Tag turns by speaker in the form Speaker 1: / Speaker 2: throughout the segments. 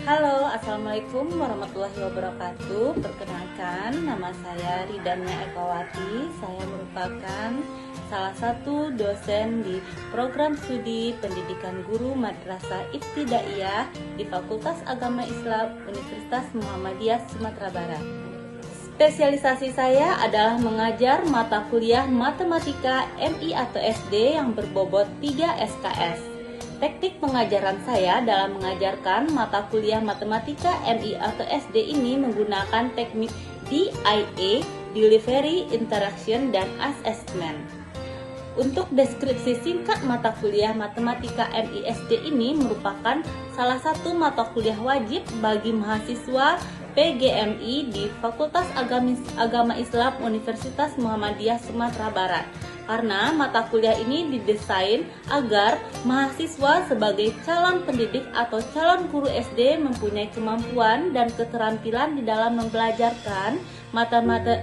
Speaker 1: Halo, Assalamualaikum warahmatullahi wabarakatuh. Perkenalkan, nama saya Ridania Ekawati. Saya merupakan salah satu dosen di program studi pendidikan guru Madrasah Ibtidaiyah di Fakultas Agama Islam Universitas Muhammadiyah Sumatera Barat. Spesialisasi saya adalah mengajar mata kuliah Matematika MI atau SD yang berbobot 3 SKS. Teknik pengajaran saya dalam mengajarkan mata kuliah Matematika MI atau SD ini menggunakan teknik DIA, Delivery, Interaction, dan Assessment. Untuk deskripsi singkat mata kuliah Matematika MI SD ini merupakan salah satu mata kuliah wajib bagi mahasiswa PGMI di Fakultas Agama Islam Universitas Muhammadiyah Sumatera Barat. Karena mata kuliah ini didesain agar mahasiswa sebagai calon pendidik atau calon guru SD mempunyai kemampuan dan keterampilan di dalam mempelajarkan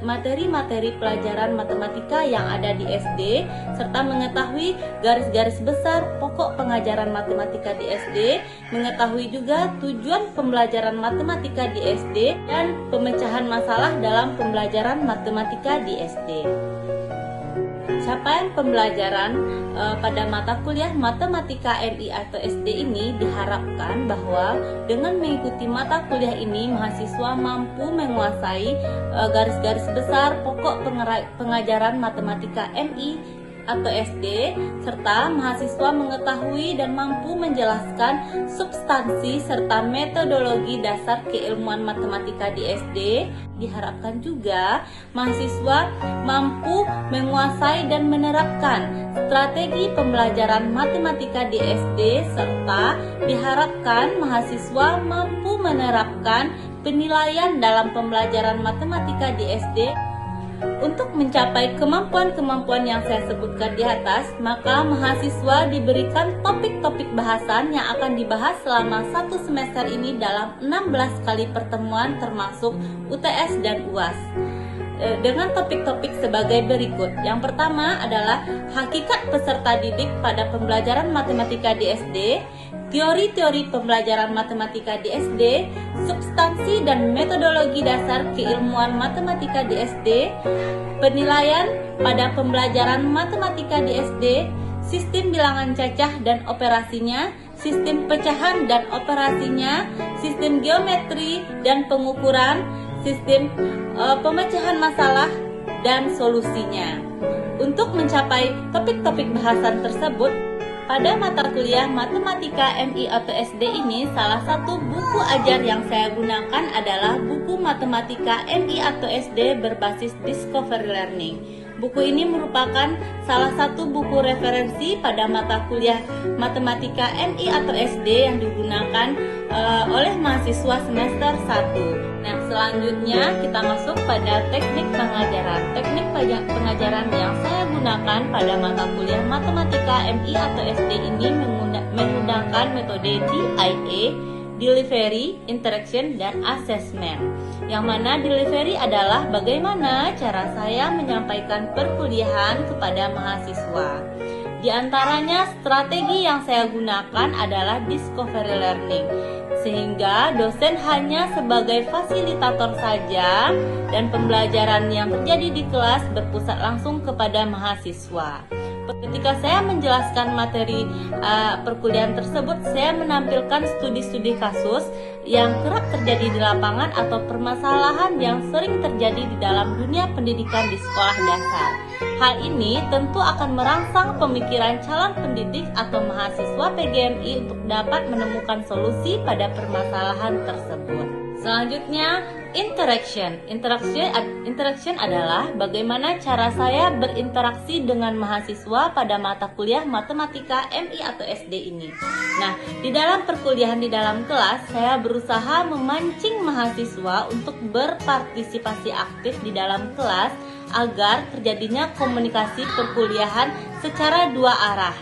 Speaker 1: materi-materi pelajaran matematika yang ada di SD, serta mengetahui garis-garis besar pokok pengajaran matematika di SD, mengetahui juga tujuan pembelajaran matematika di SD, dan pemecahan masalah dalam pembelajaran matematika di SD. Capaian pembelajaran pada mata kuliah Matematika MI atau SD ini diharapkan bahwa dengan mengikuti mata kuliah ini mahasiswa mampu menguasai garis-garis besar pokok pengajaran Matematika MI atau SD, serta mahasiswa mengetahui dan mampu menjelaskan substansi serta metodologi dasar keilmuan matematika di SD. Diharapkan juga mahasiswa mampu menguasai dan menerapkan strategi pembelajaran matematika di SD, serta diharapkan mahasiswa mampu menerapkan penilaian dalam pembelajaran matematika di SD. Untuk mencapai kemampuan-kemampuan yang saya sebutkan di atas, maka mahasiswa diberikan topik-topik bahasan yang akan dibahas selama satu semester ini dalam 16 kali pertemuan termasuk UTS dan UAS. Dengan topik-topik sebagai berikut. Yang pertama adalah hakikat peserta didik pada pembelajaran matematika di SD, teori-teori pembelajaran matematika di SD, substansi dan metodologi dasar keilmuan matematika di SD, penilaian pada pembelajaran matematika di SD, sistem bilangan cacah dan operasinya, sistem pecahan dan operasinya, sistem geometri dan pengukuran, sistem pemecahan masalah dan solusinya. Untuk mencapai topik-topik bahasan tersebut, pada mata kuliah Matematika MI atau SD ini, salah satu buku ajar yang saya gunakan adalah buku Matematika MI atau SD berbasis Discovery Learning. Buku ini merupakan salah satu buku referensi pada mata kuliah Matematika MI atau SD yang digunakan oleh mahasiswa semester 1. Nah, selanjutnya kita masuk pada teknik pengajaran. Teknik pengajaran yang saya gunakan pada mata kuliah Matematika MI atau SD ini menggunakan metode DIA, Delivery, Interaction, dan Assessment. Yang mana delivery adalah bagaimana cara saya menyampaikan perkuliahan kepada mahasiswa. Di antaranya strategi yang saya gunakan adalah Discovery Learning, sehingga dosen hanya sebagai fasilitator saja dan pembelajaran yang terjadi di kelas berpusat langsung kepada mahasiswa. Ketika saya menjelaskan materi perkuliahan tersebut, saya menampilkan studi-studi kasus yang kerap terjadi di lapangan atau permasalahan yang sering terjadi di dalam dunia pendidikan di sekolah dasar. Hal ini tentu akan merangsang pemikiran calon pendidik atau mahasiswa PGMI untuk dapat menemukan solusi pada permasalahan tersebut. Selanjutnya, interaction. Interaction adalah bagaimana cara saya berinteraksi dengan mahasiswa pada mata kuliah Matematika MI atau SD ini. Nah, di dalam perkuliahan di dalam kelas, saya berusaha memancing mahasiswa untuk berpartisipasi aktif di dalam kelas agar terjadinya komunikasi perkuliahan secara dua arah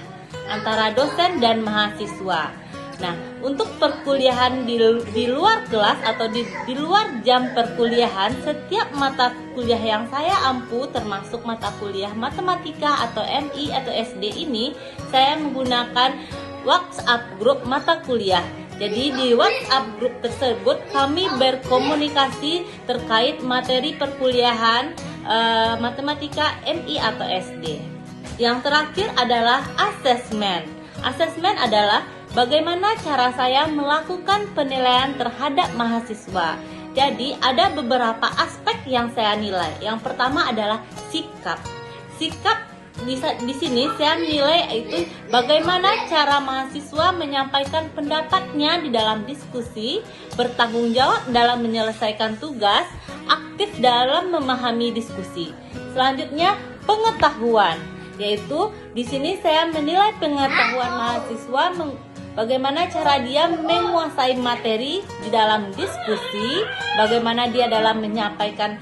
Speaker 1: antara dosen dan mahasiswa. Nah, untuk perkuliahan di luar kelas atau di luar jam perkuliahan, setiap mata kuliah yang saya ampu termasuk mata kuliah matematika atau MI atau SD ini, saya menggunakan WhatsApp grup mata kuliah. Jadi di WhatsApp grup tersebut kami berkomunikasi terkait materi perkuliahan matematika MI atau SD. Yang terakhir adalah asesmen. Asesmen adalah bagaimana cara saya melakukan penilaian terhadap mahasiswa. Jadi ada beberapa aspek yang saya nilai. Yang pertama adalah sikap. Sikap di sini saya nilai itu bagaimana cara mahasiswa menyampaikan pendapatnya di dalam diskusi, bertanggung jawab dalam menyelesaikan tugas, aktif dalam memahami diskusi. Selanjutnya pengetahuan, yaitu di sini saya menilai pengetahuan mahasiswa bagaimana cara dia menguasai materi di dalam diskusi, bagaimana dia dalam menyampaikan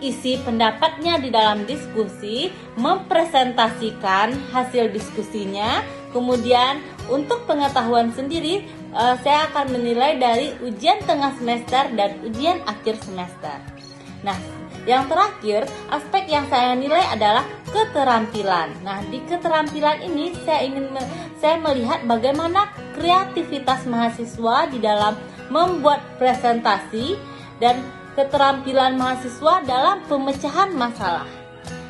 Speaker 1: isi pendapatnya di dalam diskusi, mempresentasikan hasil diskusinya. Kemudian untuk pengetahuan sendiri, saya akan menilai dari ujian tengah semester dan ujian akhir semester. Nah, yang terakhir, aspek yang saya nilai adalah keterampilan. Nah, di keterampilan ini saya melihat bagaimana kreativitas mahasiswa di dalam membuat presentasi dan keterampilan mahasiswa dalam pemecahan masalah.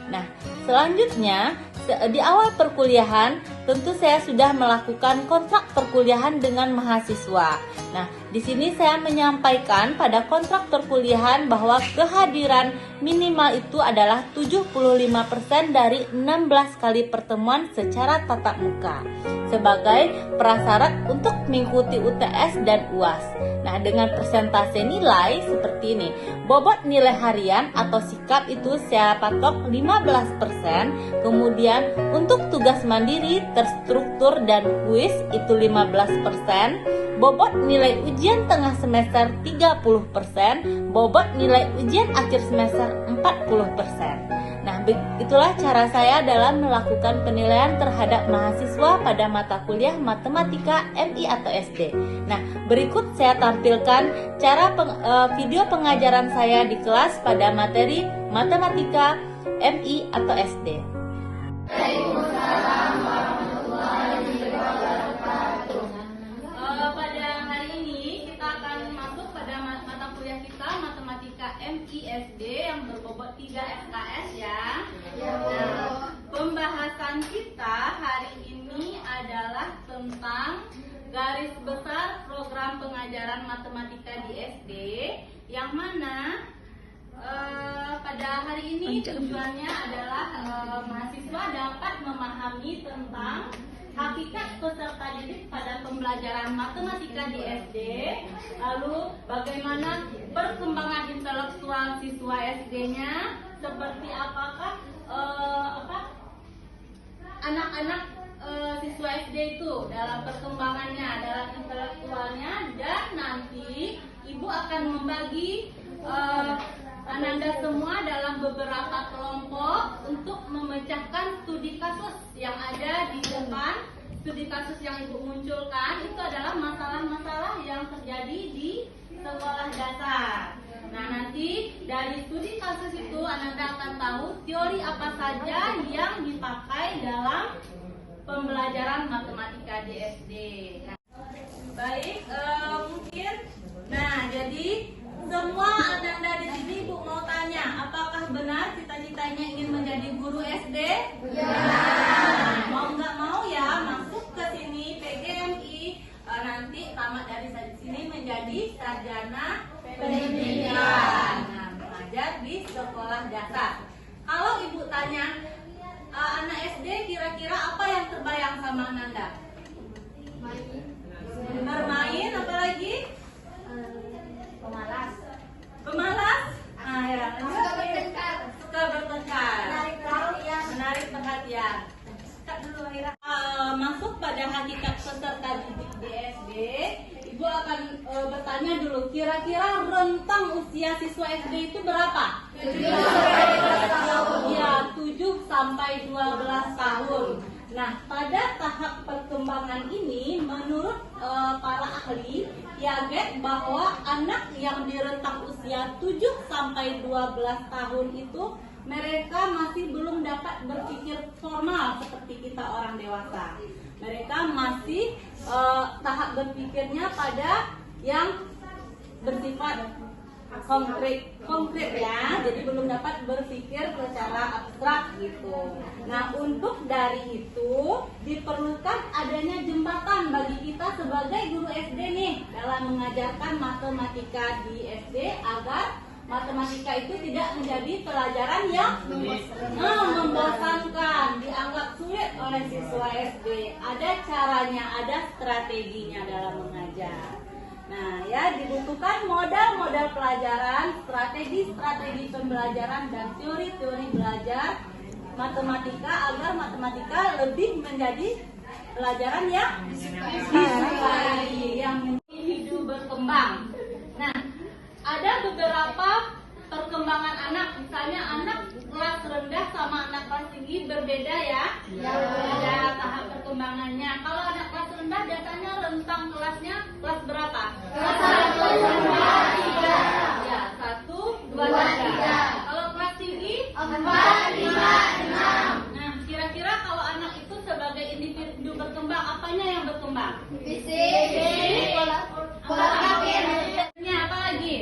Speaker 1: Nah, selanjutnya di awal perkuliahan tentu saya sudah melakukan kontrak perkuliahan dengan mahasiswa. Nah, di sini saya menyampaikan pada kontrak perkuliahan bahwa kehadiran minimal itu adalah 75% dari 16 kali pertemuan secara tatap muka sebagai prasyarat untuk mengikuti UTS dan UAS. Nah, dengan persentase nilai seperti ini. Bobot nilai harian atau sikap itu saya patok 15%. Kemudian untuk tugas mandiri, terstruktur dan kuis itu 15%. Bobot nilai ujian tengah semester 30%, bobot nilai ujian akhir semester 40%. Nah, itulah cara saya dalam melakukan penilaian terhadap mahasiswa pada mata kuliah matematika MI atau SD. Nah, berikut saya tampilkan cara video pengajaran saya di kelas pada materi matematika MI atau SD. Pada hari ini kita akan masuk pada mata kuliah kita matematika MI SD yang berbobot 3 SKS ya. Nah, pembahasan kita hari ini adalah tentang garis besar program pengajaran matematika di SD, yang mana pada hari ini tujuannya adalah mahasiswa dapat memahami tentang hakikat peserta didik pada pembelajaran matematika di SD, lalu bagaimana perkembangan intelektual siswa SD-nya, seperti apakah anak-anak siswa SD itu dalam perkembangannya, dalam intelektualnya, dan nanti ibu akan membagi Ananda semua dalam beberapa kelompok untuk memecahkan studi kasus yang ada di depan. Studi kasus yang ibu munculkan itu adalah masalah-masalah yang terjadi di sekolah dasar. Nah, nanti dari studi kasus itu Ananda akan tahu teori apa saja yang dipakai dalam pembelajaran matematika di SD. Nah, baik, mungkin. Nah, jadi semua Ananda di sini ibu mau tanya, apakah benar cita-citanya ingin menjadi guru SD? Ya. Nah, mau nggak mau ya masuk ke sini PGMI, nanti tamat dari sini menjadi sarjana pendidikan. Nah, mengajar di sekolah dasar. Kalau ibu tanya anak SD kira-kira apa yang terbayang sama Ananda? Bermain, apa lagi? Pemalas. Pemalas? Ah, ya. Suka bertengkar. Suka bertengkar. Menarik perhatian. Masuk pada hakikat peserta didik di SD, ibu akan bertanya dulu, kira-kira rentang usia siswa SD itu berapa? 7 sampai 12 tahun. Nah, pada tahap perkembangan ini, menurut para ahli, Piaget bahwa anak yang di rentang usia 7 sampai 12 tahun itu mereka masih belum dapat berpikir formal seperti kita orang dewasa. Mereka masih tahap berpikirnya pada yang bersifat konkret ya, jadi belum dapat berpikir secara abstrak gitu. Nah, untuk dari itu diperlukan adanya jembatan bagi kita sebagai guru SD nih dalam mengajarkan matematika di SD agar matematika itu tidak menjadi pelajaran yang membosankan, dianggap sulit oleh siswa SD. Ada caranya, ada strateginya dalam mengajar. Nah, ya, dibutuhkan modal-modal pelajaran, strategi-strategi pembelajaran, dan teori-teori belajar matematika agar matematika lebih menjadi pelajaran yang disukai, yang hidup berkembang. Nah, ada beberapa perkembangan anak, misalnya anak kelas rendah sama anak kelas tinggi berbeda ya. Berbeda tahap perkembangannya. Kalau anak kelas rendah datanya rentang kelasnya kelas berapa? Kelas 3. Ya, 1, 2, 3. Kalau kelas tinggi 4, 5, 6. Nah, kira-kira kalau anak itu sebagai individu berkembang, apanya yang berkembang? Fisik, pola pikir. Apa lagi?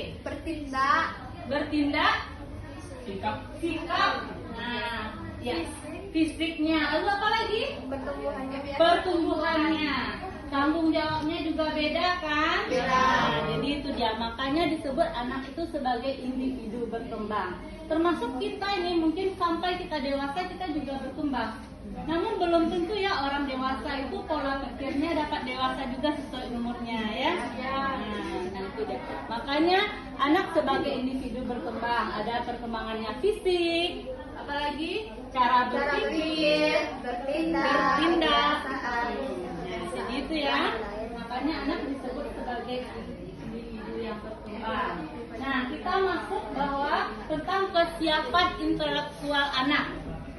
Speaker 1: Bertindak, sikap. Nah, ya, fisiknya. Lalu apa lagi? Pertumbuhannya. Tanggung jawabnya juga beda kan? Nah, jadi itu dia. Makanya disebut anak itu sebagai individu berkembang. Termasuk kita ini mungkin sampai kita dewasa kita juga berkembang. Namun belum tentu ya orang dewasa itu pola pikirnya dapat dewasa juga sesuai umurnya ya. Nah itu dia. Makanya anak sebagai individu berkembang, ada perkembangannya fisik, apalagi cara berpikir, bertindak. Jadi itu ya. Makanya anak disebut sebagai individu yang berkembang. Nah, kita masuk bahwa tentang kesiapan intelektual anak.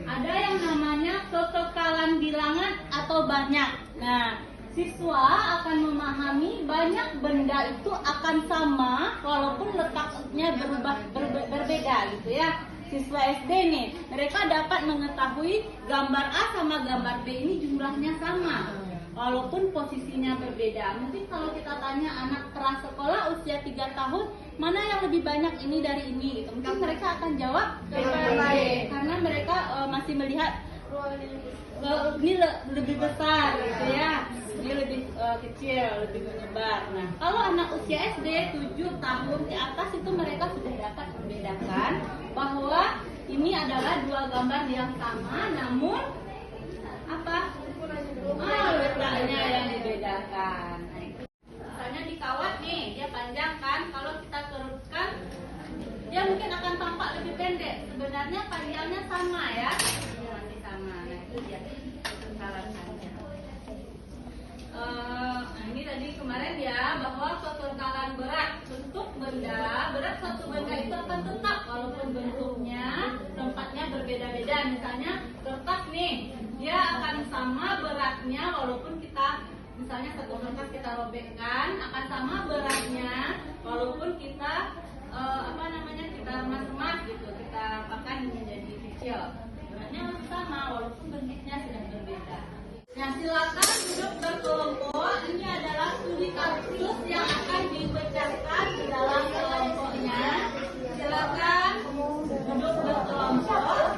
Speaker 1: Ada yang namanya kekekalan bilangan atau banyak. Nah, siswa akan memahami banyak benda itu akan sama walaupun letaknya berbeda gitu ya. Siswa SD nih, mereka dapat mengetahui gambar A sama gambar B ini jumlahnya sama walaupun posisinya berbeda. Mungkin kalau kita tanya anak prasekolah usia 3 tahun, mana yang lebih banyak ini dari ini gitu. Mungkin mereka akan jawab karena mereka masih melihat ini lebih besar gitu ya. Ini lebih kecil, lebih menyebar. Nah, kalau anak usia SD 7 tahun ke atas itu mereka sudah dapat membedakan bahwa ini adalah dua gambar yang sama namun apa? Letaknya yang dibedakan. Nah, itu. Misalnya di kawat nih, dia panjang kan. Kalau kita kerutkan, dia mungkin akan tampak lebih pendek. Sebenarnya panjangnya sama ya. Masih sama. Nah, itu dia kekekalannya. Ini tadi kemarin ya bahwa kekekalan berat bentuk benda, berat satu benda itu akan tetap walaupun bentuknya, tempatnya berbeda-beda. Misalnya kertas nih, dia akan sama beratnya walaupun kita misalnya satu kertas kita robekkan akan sama beratnya walaupun kita kita remas-remas gitu, kita apakan menjadi kecil. Beratnya masih sama walaupun bentuknya sudah berbeda. Nah, silakan duduk berkelompok. Ini adalah studi kasus yang akan dipecahkan di dalam kelompoknya. Silakan duduk berkelompok.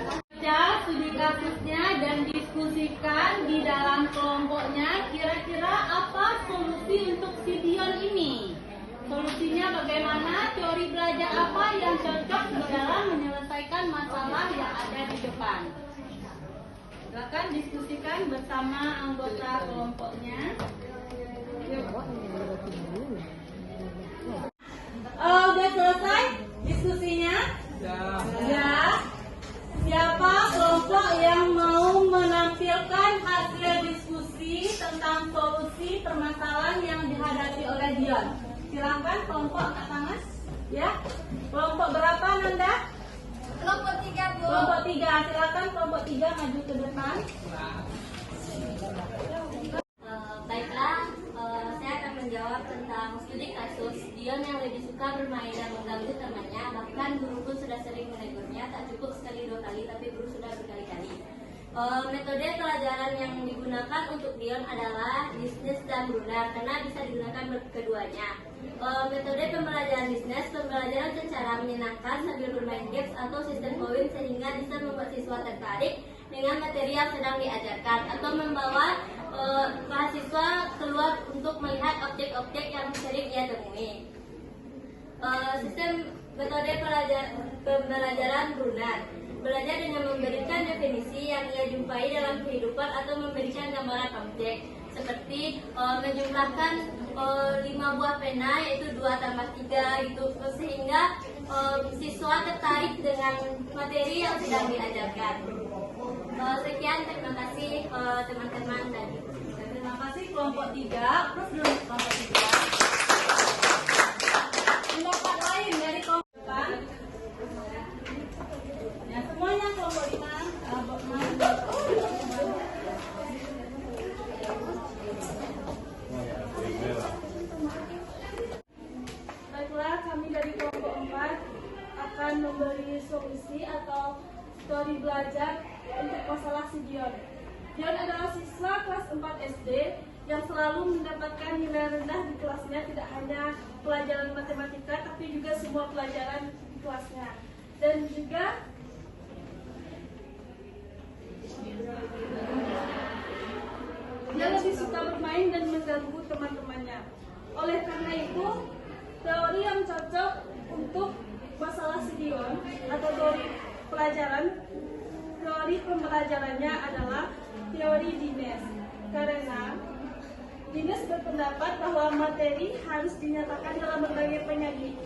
Speaker 1: Baca studi kasusnya dan diskusikan di dalam kelompoknya. Kira-kira apa solusi untuk si Dion ini? Solusinya bagaimana? Teori belajar apa yang cocok dalam menyelesaikan masalah yang ada di depan? Silakan diskusikan bersama anggota kelompoknya. Udah selesai diskusinya? Ya. Siapa kelompok yang mau menampilkan hasil diskusi tentang solusi permasalahan yang dihadapi oleh Dion? Silakan kelompok angkat tangan. Ya. Kelompok berapa Nanda?
Speaker 2: Kelompok 3, Bu.
Speaker 1: Kelompok 3. Silakan kelompok 3 maju ke depan.
Speaker 2: Baiklah, saya akan menjawab tentang studi kasus Dion yang lebih suka bermain dan mengganggu temannya. Bahkan guru pun sudah sering menegurnya, tak cukup sekali 2 kali, tapi guru sudah berkali-kali. Metode pelajaran yang digunakan untuk Dion adalah bisnis dan Brunner karena bisa digunakan keduanya. Metode pembelajaran bisnis, pembelajaran secara menyenangkan sambil bermain games atau sistem koin sehingga bisa membuat siswa tertarik dengan materi yang sedang diajarkan atau membawa mahasiswa keluar untuk melihat objek-objek yang sering ia temui. Sistem metode pembelajaran Brunner, belajar dengan memberikan definisi yang ia jumpai dalam kehidupan atau memberikan gambaran objek seperti menjumlahkan 5 buah pena yaitu 2 tambah 3 gitu, sehingga siswa tertarik dengan materi yang sedang diajarkan. Sekian, terima kasih teman-teman tadi.
Speaker 1: Terima kasih kelompok 3. Terus dulu kelompok 3. Pendapat lain dari kelompok depan. Ya, semuanya kelompok 5.
Speaker 3: Baiklah, kami dari kelompok 4 akan memberi solusi atau story belajar untuk masalah si Dion. Dion adalah siswa kelas 4 SD yang selalu mendapatkan nilai rendah di kelasnya, tidak hanya pelajaran matematika tapi juga semua pelajaran di kelasnya. Dan juga dia lebih suka bermain dan mengganggu teman-temannya. Oleh karena itu, teori yang cocok untuk masalah si Dion atau teori pembelajarannya adalah teori Dines. Karena Dines berpendapat bahwa materi harus dinyatakan dalam berbagai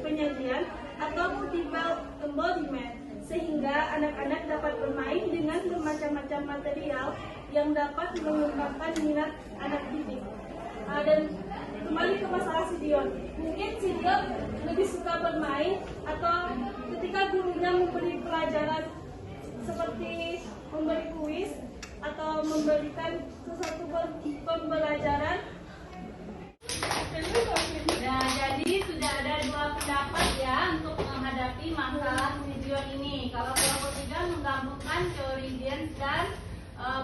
Speaker 3: penyajian atau multiple embodiment, sehingga anak-anak dapat bermain dengan bermacam-macam material yang dapat mengembangkan minat anak didik. Dan kembali ke masalah si Dion, mungkin si Dion lebih suka bermain atau ketika gurunya memberi pelajaran seperti memberi kuis atau memberikan sesuatu pembelajaran.
Speaker 1: Nah, jadi sudah ada 2 pendapat ya untuk menghadapi masalah si Dion ini. Kalau kelompok 3 menggabungkan teori Dines dan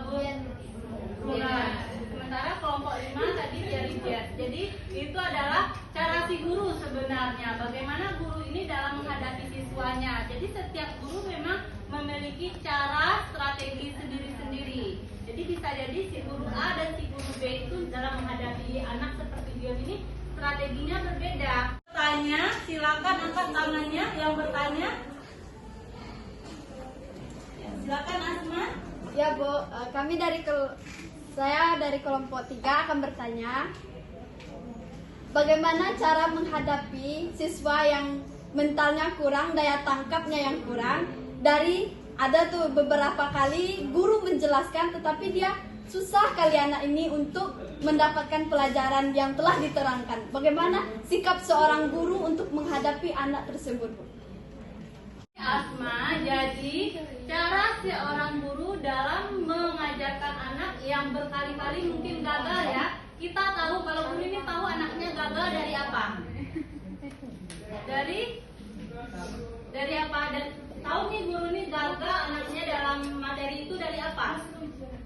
Speaker 1: Brunner. Sementara kelompok 5 tadi teori Dines. Jadi itu adalah cara si guru sebenarnya. Bagaimana guru ini dalam menghadapi siswanya. Jadi setiap guru memang memiliki cara strategi sendiri-sendiri. Jadi bisa jadi si guru A dan si guru B itu dalam menghadapi anak seperti Dion ini strateginya berbeda. Tanya, silakan angkat tangannya yang bertanya. Ya, silakan Asma.
Speaker 4: Ya Bu, saya dari kelompok 3 akan bertanya, bagaimana cara menghadapi siswa yang mentalnya kurang, daya tangkapnya yang kurang. Dari ada tuh beberapa kali guru menjelaskan tetapi dia susah kali anak ini untuk mendapatkan pelajaran yang telah diterangkan. Bagaimana sikap seorang guru untuk menghadapi anak tersebut, Bu?
Speaker 1: Asma, jadi cara seorang guru dalam mengajarkan anak yang berkali-kali mungkin gagal ya. Kita tahu kalau guru ini tahu anaknya gagal dari apa? Dari apa? Dan tahu nih guru ini gagal anaknya dalam materi itu dari apa?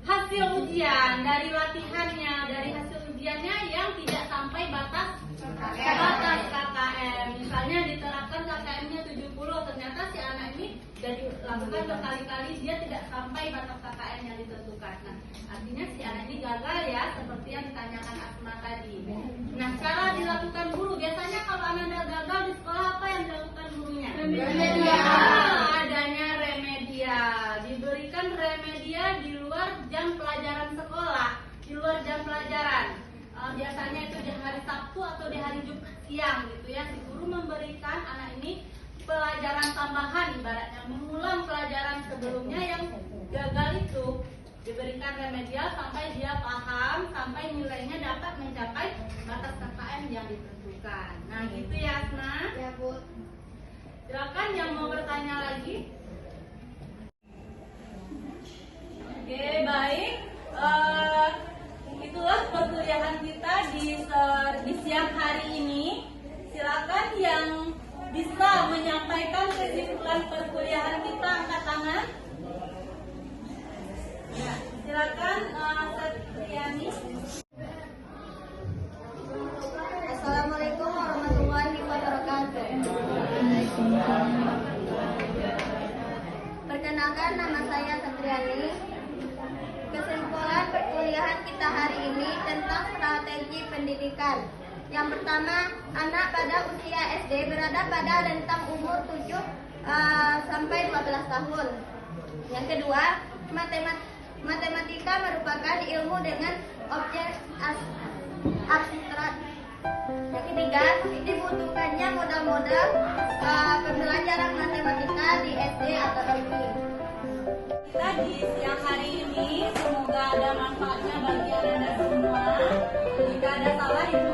Speaker 1: Hasil ujian, dari latihannya, dari hasil ujiannya yang tidak sampai batas KKM. Misalnya diterapkan KKM-nya 70, ternyata si anak ini sudah dilakukan berkali-kali, dia tidak sampai batas KKM yang ditentukan. Nah, artinya si anak ini gagal ya, seperti yang ditanyakan Asma tadi. Nah, cara dilakukan guru, biasanya kalau anak gagal di sekolah, apa yang dilakukan gurunya? Adanya remedial. Diberikan remedial di luar jam pelajaran sekolah, di luar jam pelajaran. Biasanya itu di hari Sabtu atau di hari Jumat siang gitu ya. Si guru memberikan anak ini pelajaran tambahan, ibaratnya mengulang pelajaran sebelumnya yang gagal itu. Diberikan remedial sampai dia paham, sampai nilainya dapat mencapai batas KKM yang ditentukan. Nah gitu ya Asma.
Speaker 4: Ya Bu.
Speaker 1: Silakan yang mau bertanya lagi. Oke, baik. Itulah perkuliahan kita di siang hari ini. Silakan yang bisa menyampaikan kesimpulan perkuliahan kita, angkat tangan. Ya.
Speaker 2: Perkenalkan, nama saya Satriani. Kesimpulan perkuliahan kita hari ini tentang strategi pendidikan. Yang pertama, anak pada usia SD berada pada rentang umur 7 sampai 12 tahun. Yang kedua, matematika merupakan ilmu dengan objek abstrak. Yang ketiga, dibutuhkannya modal-modal pembelajaran matematika di SD atau SMP.
Speaker 1: Tadi siang hari ini semoga ada manfaatnya bagi anda semua. Jika ada salah itu